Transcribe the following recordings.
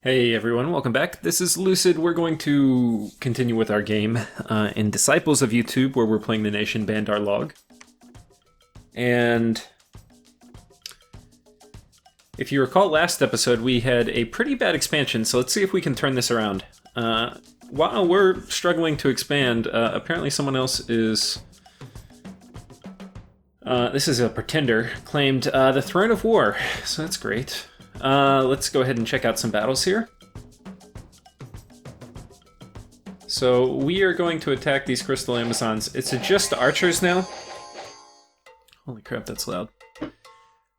Hey everyone, welcome back. This is Lucid. We're going to continue with our game in Disciples of YouTube, where we're playing the nation Bandar log. And if you recall last episode, we had a pretty bad expansion, so let's see if we can turn this around. While we're struggling to expand, apparently someone else is... this is a pretender, claimed the Throne of War, so that's great. Let's go ahead and check out some battles here. So we are going to attack these Crystal Amazons. It's just archers now. Holy crap, that's loud.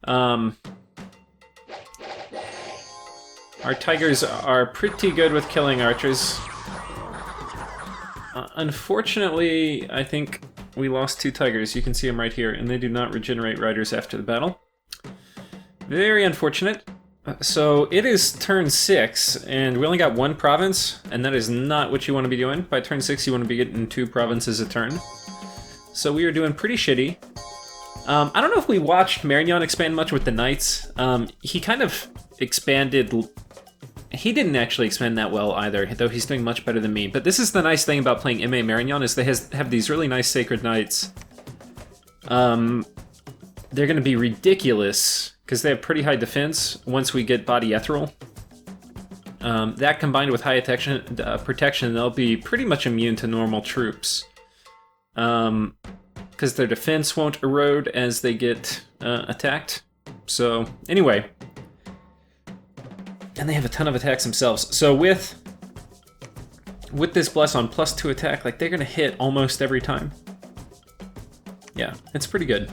Our tigers are pretty good with killing archers. Unfortunately, I think we lost two tigers. You can see them right here, and they do not regenerate riders after the battle. Very unfortunate. So it is turn 6, and we only got one province, and that is not what you want to be doing. By turn 6, you want to be getting 2 provinces a turn. So we are doing pretty shitty. I don't know if we watched Marignan expand much with the knights. He kind of expanded... He didn't actually expand that well either, though he's doing much better than me. But this is the nice thing about playing MA Marignan, is they have these really nice Sacred Knights. They're going to be ridiculous, because they have pretty high defense once we get Body Ethereal. That combined with high protection, they'll be pretty much immune to normal troops. Because their defense won't erode as they get attacked. So, anyway. And they have a ton of attacks themselves. So with this Bless on +2 attack, like, they're going to hit almost every time. Yeah, it's pretty good.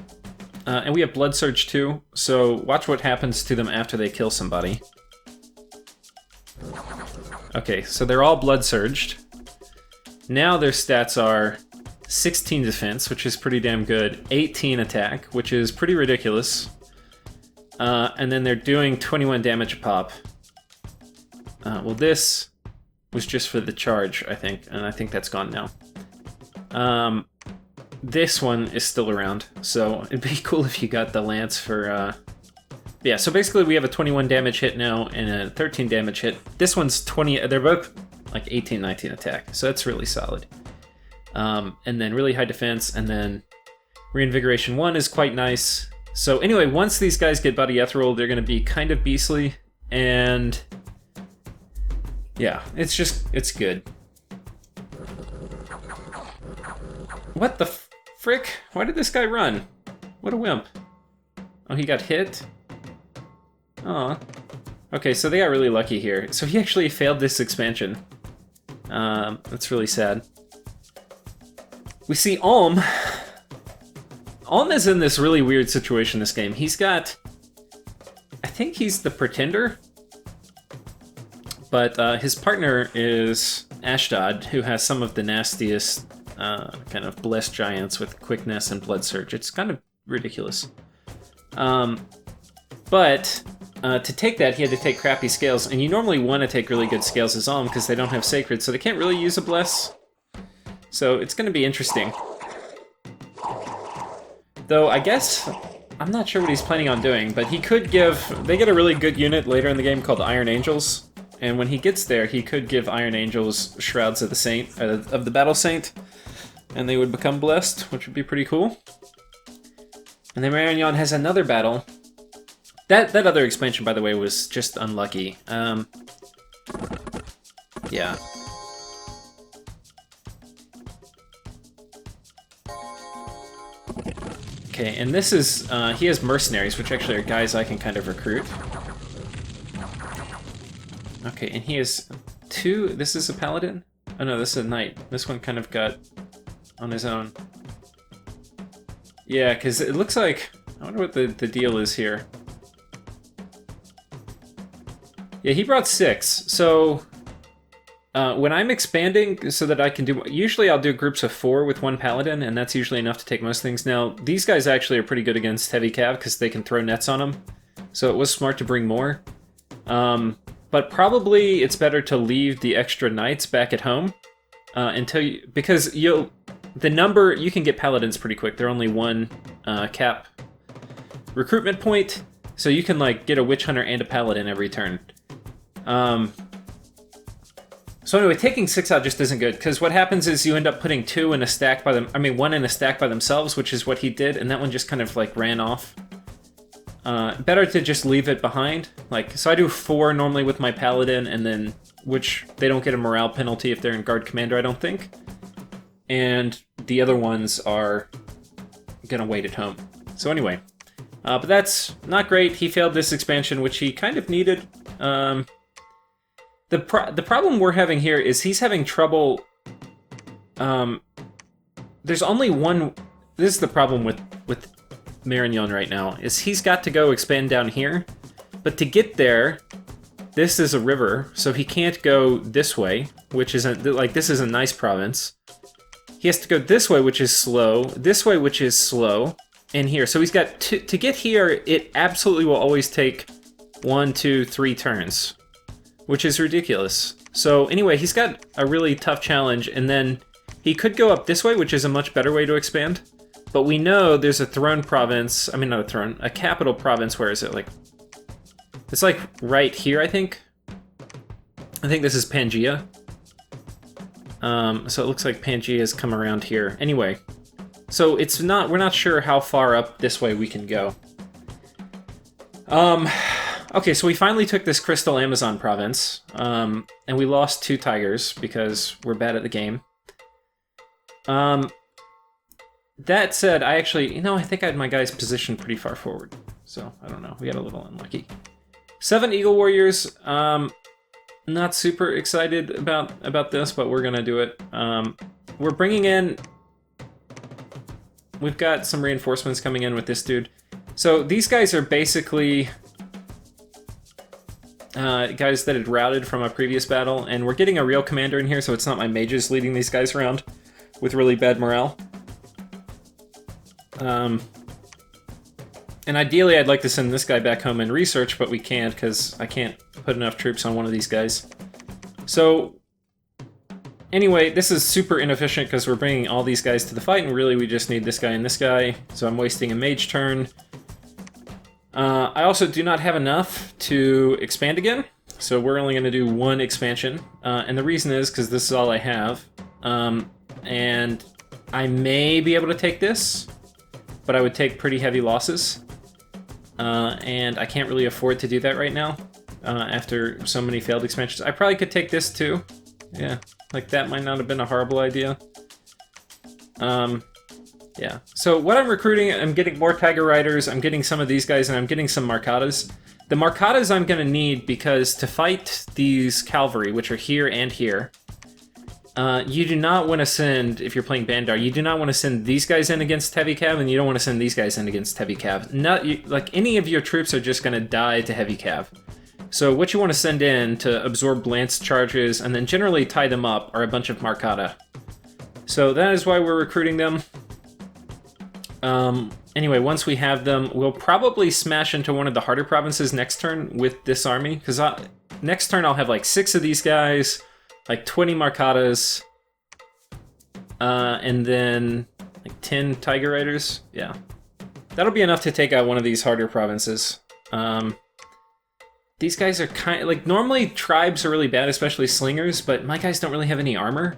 And we have Blood Surge too, so watch what happens to them after they kill somebody. Okay, so they're all Blood Surged. Now their stats are 16 defense, which is pretty damn good, 18 attack, which is pretty ridiculous, and then they're doing 21 damage a pop. Well, this was just for the charge, I think, and I think that's gone now. This one is still around, so it'd be cool if you got the lance for, yeah, so basically we have a 21 damage hit now and a 13 damage hit. This one's 20, they're both like 18, 19 attack, so that's really solid. And then really high defense, and then Reinvigoration 1 is quite nice. So anyway, once these guys get Body Ethereal, they're going to be kind of beastly, and yeah, it's good. What the frick? Why did this guy run? What a wimp. Oh, he got hit? Aw. Okay, so they got really lucky here. So he actually failed this expansion. That's really sad. We see Ulm. Ulm is in this really weird situation this game. He's got... I think he's the Pretender. But his partner is Ashdod, who has some of the nastiest... kind of blessed giants with quickness and blood surge. It's kind of ridiculous. But to take that, he had to take crappy scales, and you normally want to take really good scales as Ulm because they don't have sacred, so they can't really use a bless. So it's going to be interesting. Though I guess I'm not sure what he's planning on doing, but he could give. They get a really good unit later in the game called Iron Angels, and when he gets there, he could give Iron Angels Shrouds of the Saint, of the Battle Saint. And they would become blessed, which would be pretty cool. And then Marignan has another battle. That other expansion, by the way, was just unlucky. Yeah. Okay, and this is, he has mercenaries, which actually are guys I can kind of recruit. Okay, and he has 2, this is a paladin? Oh no, this is a knight. This one kind of got... on his own. Yeah, because it looks like... I wonder what the deal is here. Yeah, he brought 6. So, when I'm expanding so that I can do... Usually I'll do groups of 4 with 1 paladin, and that's usually enough to take most things. Now, these guys actually are pretty good against heavy cav because they can throw nets on them. So it was smart to bring more. But probably it's better to leave the extra knights back at home. Until you... Because you'll... The number, you can get paladins pretty quick. They're only 1 cap recruitment point, so you can like get a witch hunter and a paladin every turn. So anyway, taking 6 out just isn't good, because what happens is you end up putting 2 in a stack by them. I mean, 1 in a stack by themselves, which is what he did, and that one just kind of like ran off. Better to just leave it behind. Like, so I do 4 normally with my paladin, and then which they don't get a morale penalty if they're in guard commander, I don't think. And the other ones are gonna wait at home. So anyway, but that's not great. He failed this expansion, which he kind of needed. The problem we're having here is he's having trouble. There's only one. This is the problem with Marignon right now, is he's got to go expand down here, but to get there, this is a river, so he can't go this way, which isn't like, this is a nice province. He has to go this way, which is slow. This way, which is slow. And here, so he's got to get here. It absolutely will always take 1, 2, 3 turns, which is ridiculous. So anyway, he's got a really tough challenge, and then he could go up this way, which is a much better way to expand. But we know there's a throne province, I mean not a throne, a capital province. Where is it? Like, it's like right here, I think. I think this is Pangaea. So it looks like Pangaea has come around here. Anyway, so it's not, we're not sure how far up this way we can go. Okay, so we finally took this Crystal Amazon province, and we lost 2 tigers because we're bad at the game. That said, I actually, I think I had my guys positioned pretty far forward. So, I don't know, we got a little unlucky. 7 Eagle Warriors, not super excited about this, but we're gonna do it. We're bringing in, we've got some reinforcements coming in with this dude. So these guys are basically guys that had routed from a previous battle, and we're getting a real commander in here, so it's not my mages leading these guys around with really bad morale. And ideally I'd like to send this guy back home and research, but we can't because I can't put enough troops on one of these guys. So anyway, this is super inefficient because we're bringing all these guys to the fight, and really we just need this guy and this guy, so I'm wasting a mage turn. I also do not have enough to expand again, so we're only going to do 1 expansion, and the reason is because this is all I have, and I may be able to take this, but I would take pretty heavy losses, and I can't really afford to do that right now, after so many failed expansions. I probably could take this too. Yeah, like that might not have been a horrible idea. Yeah, so what I'm recruiting, I'm getting more Tiger Riders, I'm getting some of these guys, and I'm getting some Marcadas. The Marcadas I'm going to need because to fight these cavalry, which are here and here, you do not want to send, if you're playing Bandar, you do not want to send these guys in against heavy cav, and you don't want to send these guys in against heavy cav. Like, any of your troops are just going to die to heavy cav. So what you want to send in to absorb lance charges and then generally tie them up are a bunch of Marcata. So that is why we're recruiting them. Anyway, once we have them, we'll probably smash into one of the harder provinces next turn with this army, because next turn I'll have like 6 of these guys, like 20 Marcadas, and then like 10 Tiger Riders. Yeah, that'll be enough to take out one of these harder provinces. These guys are kind of like, normally tribes are really bad, especially slingers, but my guys don't really have any armor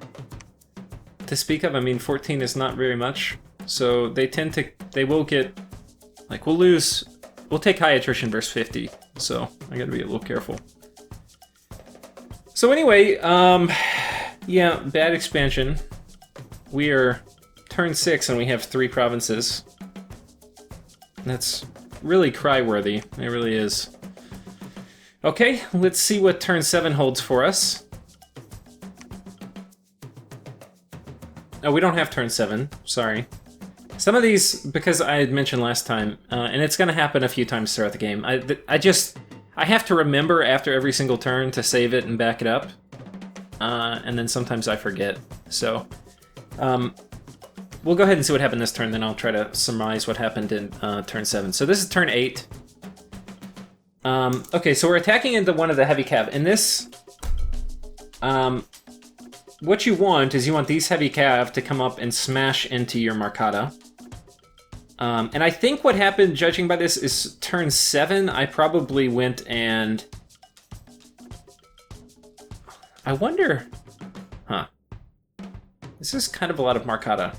to speak of. I mean, 14 is not very much. So they tend to, they will get, like, we'll take high attrition versus 50, so I gotta be a little careful. So anyway, yeah, bad expansion. We are turn 6 and we have 3 provinces. That's really cry-worthy, it really is. Okay, let's see what turn 7 holds for us. Oh, we don't have turn 7, sorry. Some of these, because I had mentioned last time, and it's going to happen a few times throughout the game, I have to remember after every single turn to save it and back it up, and then sometimes I forget. So, we'll go ahead and see what happened this turn, then I'll try to surmise what happened in turn 7. So this is turn 8. Okay, so we're attacking into one of the heavy cav. In this, what you want is you want these heavy cav to come up and smash into your Marcata. And I think what happened, judging by this, is turn 7, I probably went and I wonder... Huh. This is kind of a lot of Marcata.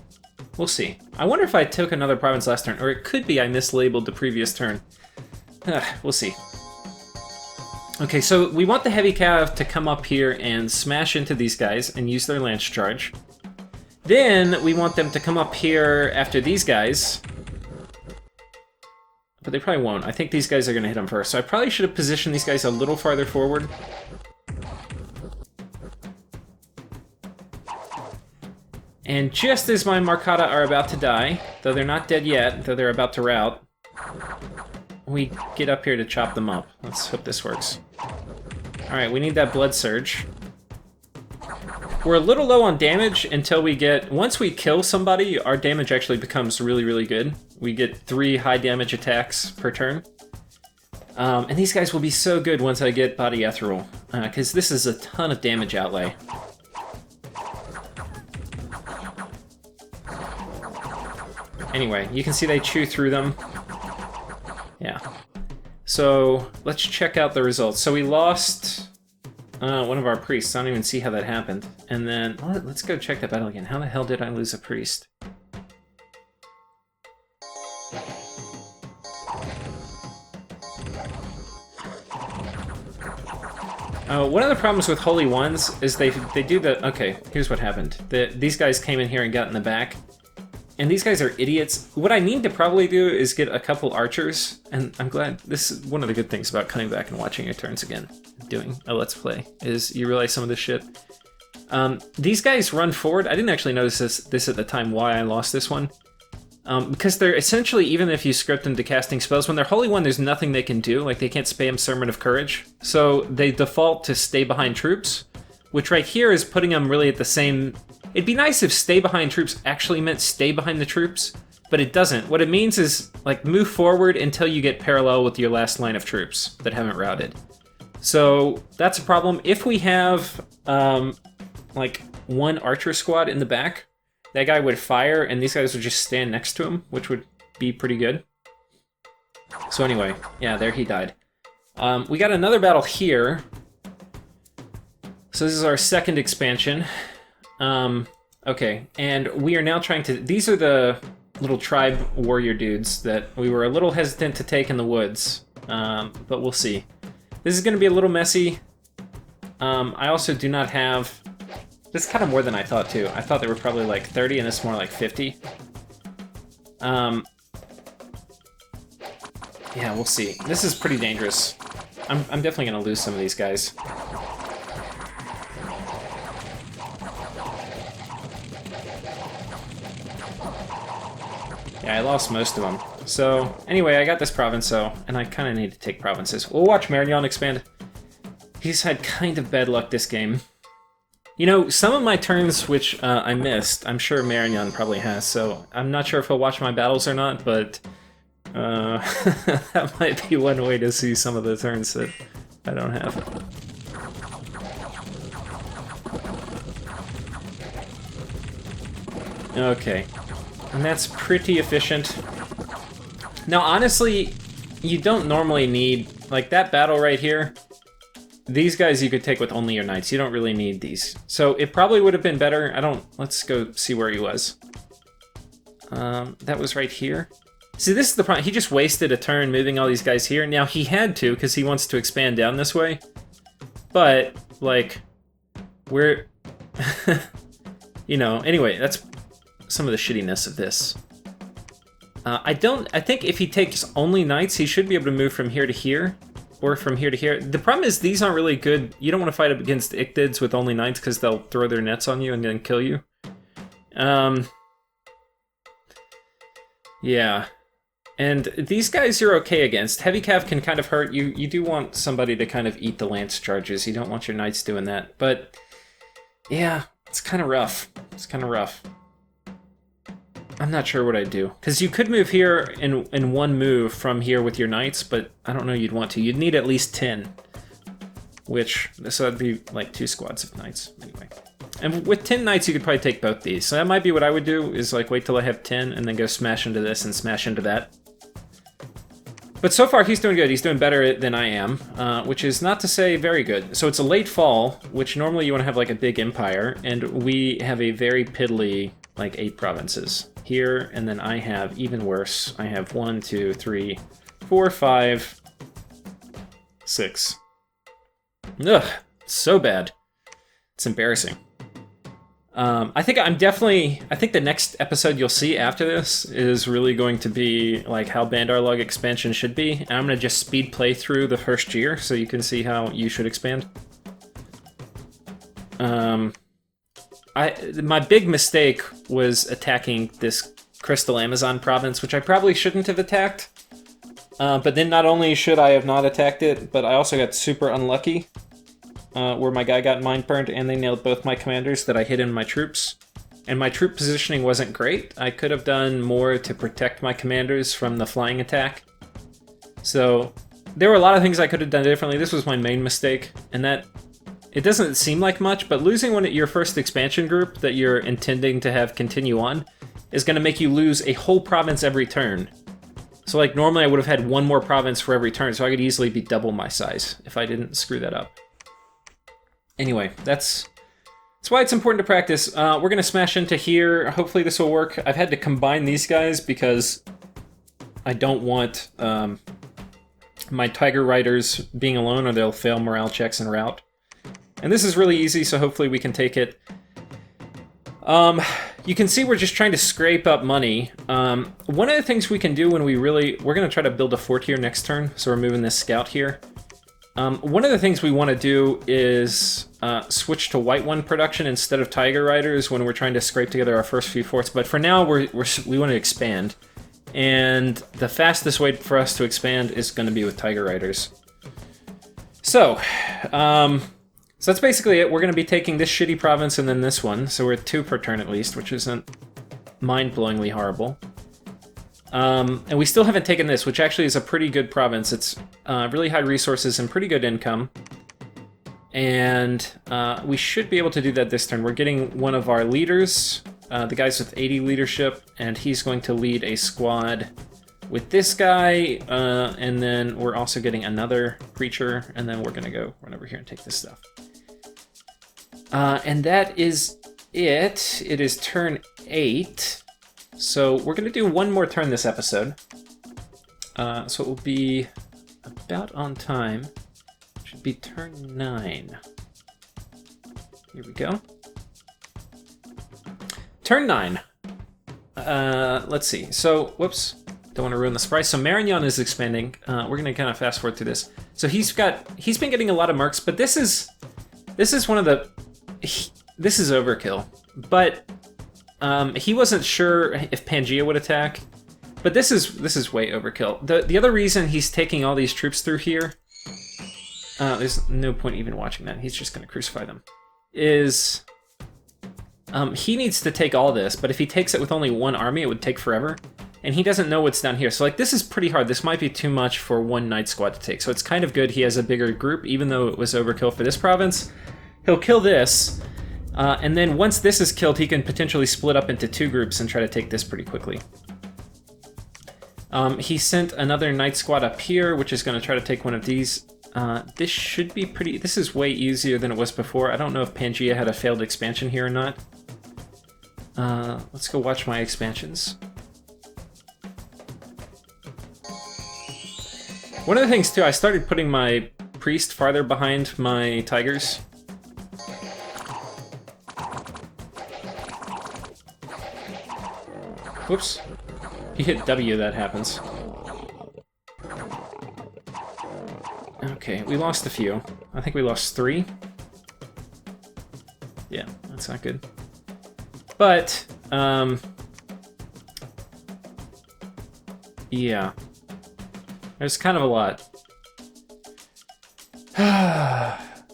We'll see. I wonder if I took another province last turn, or it could be I mislabeled the previous turn. We'll see. Okay, so we want the heavy cav to come up here and smash into these guys and use their lance charge. Then we want them to come up here after these guys. But they probably won't. I think these guys are going to hit them first. So I probably should have positioned these guys a little farther forward. And just as my Marcata are about to die, though they're not dead yet, though they're about to rout, we get up here to chop them up. Let's hope this works. Alright, we need that blood surge. We're a little low on damage until we get... Once we kill somebody, our damage actually becomes really, really good. We get 3 high damage attacks per turn. And these guys will be so good once I get Body Ethereal, because this is a ton of damage outlay. Anyway, you can see they chew through them. Yeah. So, let's check out the results. So we lost one of our priests. I don't even see how that happened. And then, let's go check that battle again. How the hell did I lose a priest? One of the problems with Holy Ones is they do the... Okay, here's what happened. These guys came in here and got in the back. And these guys are idiots. What I need to probably do is get a couple archers, and I'm glad, this is one of the good things about coming back and watching your turns again, doing a Let's Play, is you realize some of this shit. These guys run forward. I didn't actually notice this at the time, why I lost this one. Because they're essentially, even if you script them to casting spells, when they're Holy One, there's nothing they can do. Like, they can't spam Sermon of Courage. So they default to stay behind troops, which right here is putting them really at the same... It'd be nice if stay behind troops actually meant stay behind the troops, but it doesn't. What it means is, like, move forward until you get parallel with your last line of troops that haven't routed. So that's a problem. If we have, like, one archer squad in the back, that guy would fire and these guys would just stand next to him, which would be pretty good. So anyway, yeah, there he died. We got another battle here. So this is our second expansion. Okay, and we are now trying to... These are the little tribe warrior dudes that we were a little hesitant to take in the woods, but we'll see. This is going to be a little messy. I also do not have... This is kind of more than I thought, too. I thought they were probably like 30, and it's more like 50. Yeah, we'll see. This is pretty dangerous. I'm definitely going to lose some of these guys. Yeah, I lost most of them. So, anyway, I got this province, and I kind of need to take provinces. We'll watch Marignan expand. He's had kind of bad luck this game. You know, some of my turns which I missed, I'm sure Marignan probably has, so I'm not sure if he'll watch my battles or not, but that might be one way to see some of the turns that I don't have. Okay. And that's pretty efficient. Now, honestly, you don't normally need... Like, that battle right here, these guys you could take with only your knights. You don't really need these. So, it probably would have been better... Let's go see where he was. That was right here. See, this is the problem. He just wasted a turn moving all these guys here. Now, he had to, because he wants to expand down this way. But, like, we're... you know, anyway, that's... some of the shittiness of this. I think if he takes only knights, he should be able to move from here to here, or from here to here. The problem is these aren't really good. You don't want to fight up against Ictids with only knights because they'll throw their nets on you and then kill you. Yeah. And these guys you're okay against. Heavy cav can kind of hurt you. You do want somebody to kind of eat the lance charges. You don't want your knights doing that. But, yeah, it's kind of rough. It's kind of rough. I'm not sure what I'd do. Because you could move here in one move from here with your knights, but I don't know you'd want to. You'd need at least 10. So that'd be like 2 squads of knights, anyway. And with 10 knights, you could probably take both these. So that might be what I would do, is like wait till I have 10 and then go smash into this and smash into that. But so far, he's doing good. He's doing better than I am, which is not to say very good. So it's a late fall, which normally you want to have like a big empire, and we have a very piddly, like 8 provinces here, and then I have even worse. I have 1, 2, 3, 4, 5, 6. Ugh, so bad. It's embarrassing. I think the next episode you'll see after this is really going to be like how Bandar log expansion should be. And I'm going to just speed play through the first year so you can see how you should expand. My big mistake was attacking this Crystal Amazon province, which I probably shouldn't have attacked. But then not only should I have not attacked it, but I also got super unlucky. Where my guy got mind burned, and they nailed both my commanders that I hid in my troops. And my troop positioning wasn't great. I could have done more to protect my commanders from the flying attack. So there were a lot of things I could have done differently. This was my main mistake, and that it doesn't seem like much, but losing your first expansion group that you're intending to have continue on is going to make you lose a whole province every turn. So like normally I would have had 1 more province for every turn, so I could easily be double my size if I didn't screw that up. Anyway, that's why it's important to practice. We're going to smash into here. Hopefully this will work. I've had to combine these guys because I don't want my Tiger Riders being alone or they'll fail morale checks en route. And this is really easy, so hopefully we can take it. You can see we're just trying to scrape up money. One of the things we can do when we're going to try to build a fort here next turn, so we're moving this scout here. One of the things we want to do is switch to White One production instead of Tiger Riders when we're trying to scrape together our first few forts. But for now, we want to expand. And the fastest way for us to expand is going to be with Tiger Riders. So that's basically it. We're going to be taking this shitty province and then this one. So we're at 2 per turn at least, which isn't mind-blowingly horrible. And we still haven't taken this, which actually is a pretty good province. It's really high resources and pretty good income. And we should be able to do that this turn. We're getting one of our leaders, the guys with 80 leadership, and he's going to lead a squad with this guy. And then we're also getting another creature, and then we're going to go run over here and take this stuff. And that is it. It is turn 8. So we're going to do 1 more turn this episode. So it will be about on time. Should be turn 9. Here we go. Turn 9. Let's see. So, whoops. Don't want to ruin the surprise. So Marignan is expanding. We're going to kind of fast forward through this. So he's been getting a lot of mercs, but this is one of the... This is overkill. But... he wasn't sure if Pangaea would attack, but this is way overkill. The other reason he's taking all these troops through here, there's no point even watching that. He's just going to crucify them. Is he needs to take all this, but if he takes it with only 1 army, it would take forever, and he doesn't know what's down here. So like this is pretty hard. This might be too much for 1 knight squad to take. So it's kind of good he has a bigger group, even though it was overkill for this province. He'll kill this. And then once this is killed, he can potentially split up into 2 groups and try to take this pretty quickly. He sent another knight squad up here, which is going to try to take one of these. This should be pretty... This is way easier than it was before. I don't know if Pangaea had a failed expansion here or not. Let's go watch my expansions. One of the things, too, I started putting my priest farther behind my tigers. Whoops. He hit W, that happens. Okay, we lost a few. I think we lost 3. Yeah, that's not good. But, yeah. There's kind of a lot.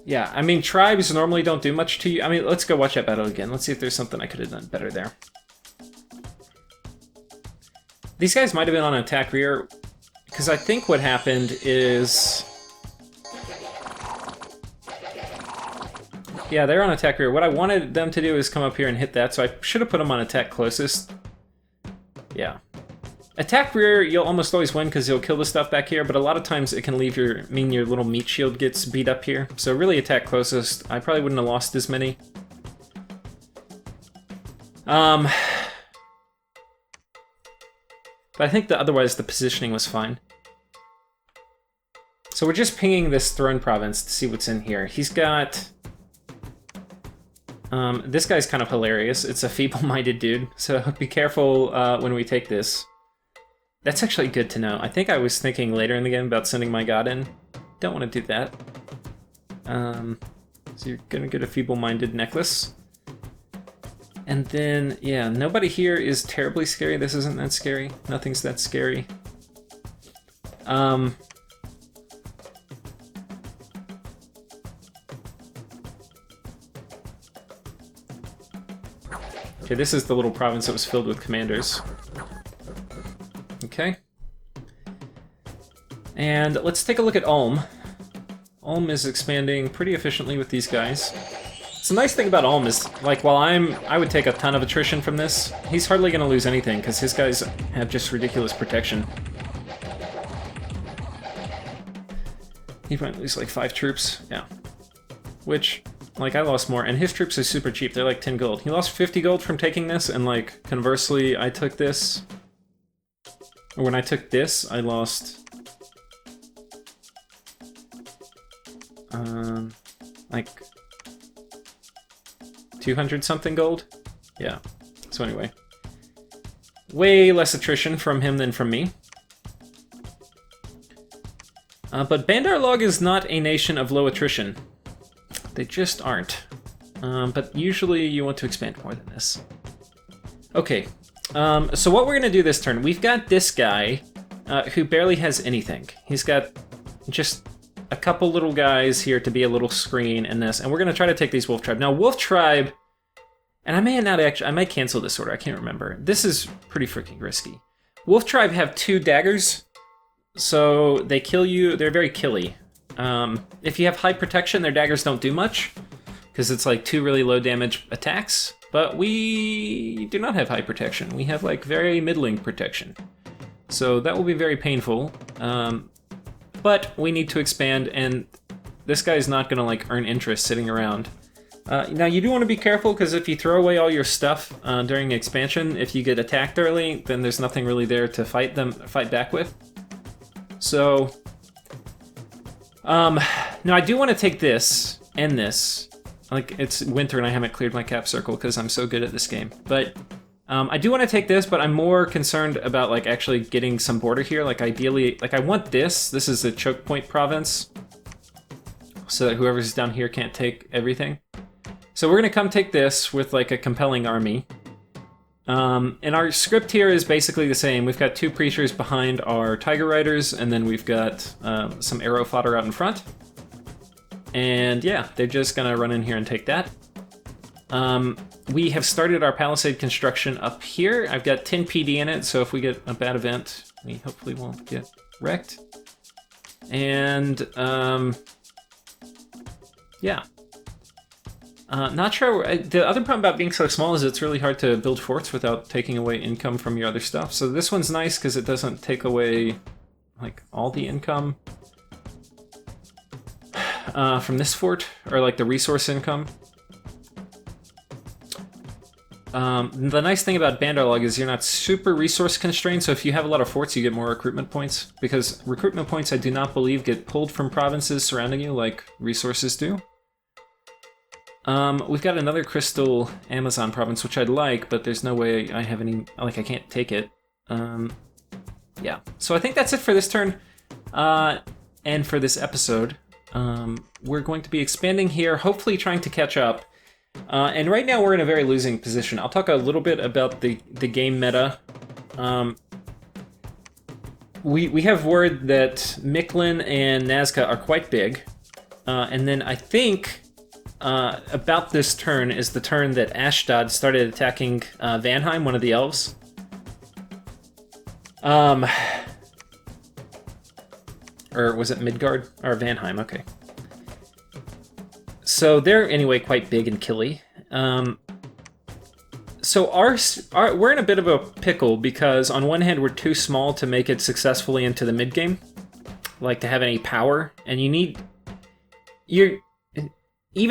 Yeah, I mean, tribes normally don't do much to you. I mean, let's go watch that battle again. Let's see if there's something I could have done better there. These guys might have been on attack rear, because I think what happened is... Yeah, they're on attack rear. What I wanted them to do is come up here and hit that, so I should have put them on attack closest. Yeah. Attack rear, you'll almost always win because you'll kill the stuff back here, but a lot of times it can mean your little meat shield gets beat up here. So really attack closest. I probably wouldn't have lost as many. But I think that otherwise the positioning was fine. So we're just pinging this throne province to see what's in here. He's got... this guy's kind of hilarious. It's a feeble-minded dude, so be careful when we take this. That's actually good to know. I think I was thinking later in the game about sending my god in. Don't want to do that. So you're gonna get a feeble-minded necklace. And then, yeah, nobody here is terribly scary. This isn't that scary. Nothing's that scary. Okay, this is the little province that was filled with commanders. Okay. And let's take a look at Ulm. Ulm is expanding pretty efficiently with these guys. So the nice thing about Ulm is, like, while I would take a ton of attrition from this, he's hardly going to lose anything, because his guys have just ridiculous protection. He might lose, like, 5 troops, yeah. Which, like, I lost more, and his troops are super cheap, they're like 10 gold. He lost 50 gold from taking this, and, like, conversely, I took this. Or when I took this, I lost... like... 200 something gold? Yeah. So anyway. Way less attrition from him than from me. But Bandar Log is not a nation of low attrition. They just aren't. But usually you want to expand more than this. Okay. So what we're going to do this turn, we've got this guy who barely has anything. He's got just a couple little guys here to be a little screen in this, and we're going to try to take these Wolf Tribe. Now, Wolf Tribe, and I may not actually, I might cancel this order, I can't remember. This is pretty freaking risky. Wolf Tribe have 2 daggers, so they kill you, they're very killy. If you have high protection, their daggers don't do much, because it's like 2 really low damage attacks, but we do not have high protection. We have like very middling protection. So that will be very painful. But we need to expand, and this guy's not going to like earn interest sitting around. Now you do want to be careful, because if you throw away all your stuff during expansion, if you get attacked early, then there's nothing really there to fight back with. So, now I do want to take this and this. Like, it's winter and I haven't cleared my cap circle because I'm so good at this game. But I do want to take this, but I'm more concerned about like actually getting some border here. Like ideally, like I want this. This is a choke point province, so that whoever's down here can't take everything. So we're gonna come take this with like a compelling army. And our script here is basically the same. We've got 2 preachers behind our Tiger Riders, and then we've got some arrow fodder out in front. And yeah, they're just gonna run in here and take that. We have started our palisade construction up here. I've got 10 PD in it, so if we get a bad event, we hopefully won't get wrecked. And, yeah. Not sure, the other problem about being so small is it's really hard to build forts without taking away income from your other stuff. So this one's nice because it doesn't take away, like, all the income from this fort, or like the resource income. The nice thing about Bandar Log is you're not super resource constrained, so if you have a lot of forts, you get more recruitment points, because recruitment points I do not believe get pulled from provinces surrounding you like resources do. We've got another Crystal Amazon province, which I'd like, but there's no way I have any, like I can't take it. Yeah, so I think that's it for this turn, and for this episode. We're going to be expanding here, hopefully trying to catch up. And right now we're in a very losing position. I'll talk a little bit about the game meta. We have word that Micklin and Nazca are quite big. And then I think about this turn is the turn that Ashdod started attacking Vanheim, one of the elves. Or was it Midgard? Or Vanheim, okay. So they're anyway quite big and killy. So So we're in a bit of a pickle because on one hand we're too small to make it successfully into the mid game, like to have any power, and even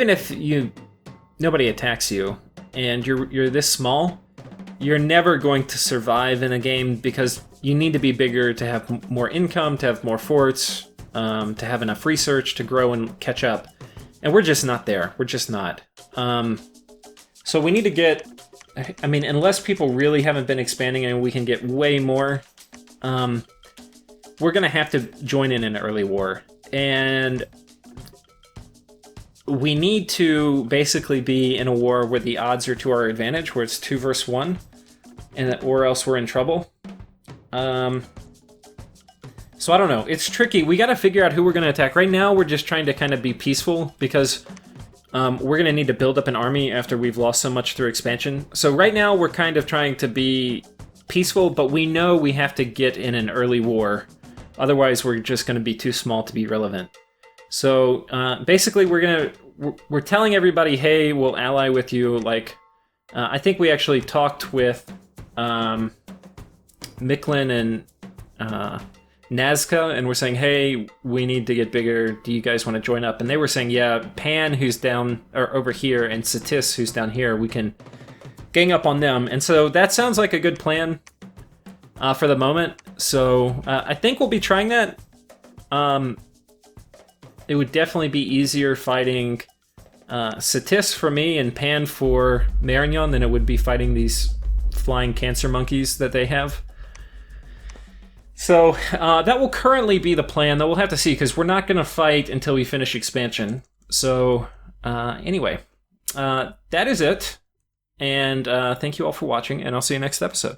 if nobody attacks you and you're this small, you're never going to survive in a game because you need to be bigger to have more income, to have more forts, to have enough research to grow and catch up, and we're just not there. We're just not. So we need to get. I mean, unless people really haven't been expanding and we can get way more, we're going to have to join in an early war. And we need to basically be in a war where the odds are to our advantage, where it's 2 versus 1, or else we're in trouble. So I don't know. It's tricky. We got to figure out who we're going to attack. Right now, we're just trying to kind of be peaceful because... we're going to need to build up an army after we've lost so much through expansion. So right now we're kind of trying to be peaceful, but we know we have to get in an early war. Otherwise we're just going to be too small to be relevant. So basically we're telling everybody, hey, we'll ally with you. Like, I think we actually talked with Miklin and Nazca, and we're saying, hey, we need to get bigger. Do you guys want to join up? And they were saying, yeah, Pan, who's down or over here, and Satis, who's down here, we can gang up on them. And so that sounds like a good plan for the moment. So I think we'll be trying that. It would definitely be easier fighting Satis for me and Pan for Marignon than it would be fighting these flying cancer monkeys that they have. So that will currently be the plan, though we'll have to see, because we're not going to fight until we finish expansion. So anyway, that is it. And thank you all for watching, and I'll see you next episode.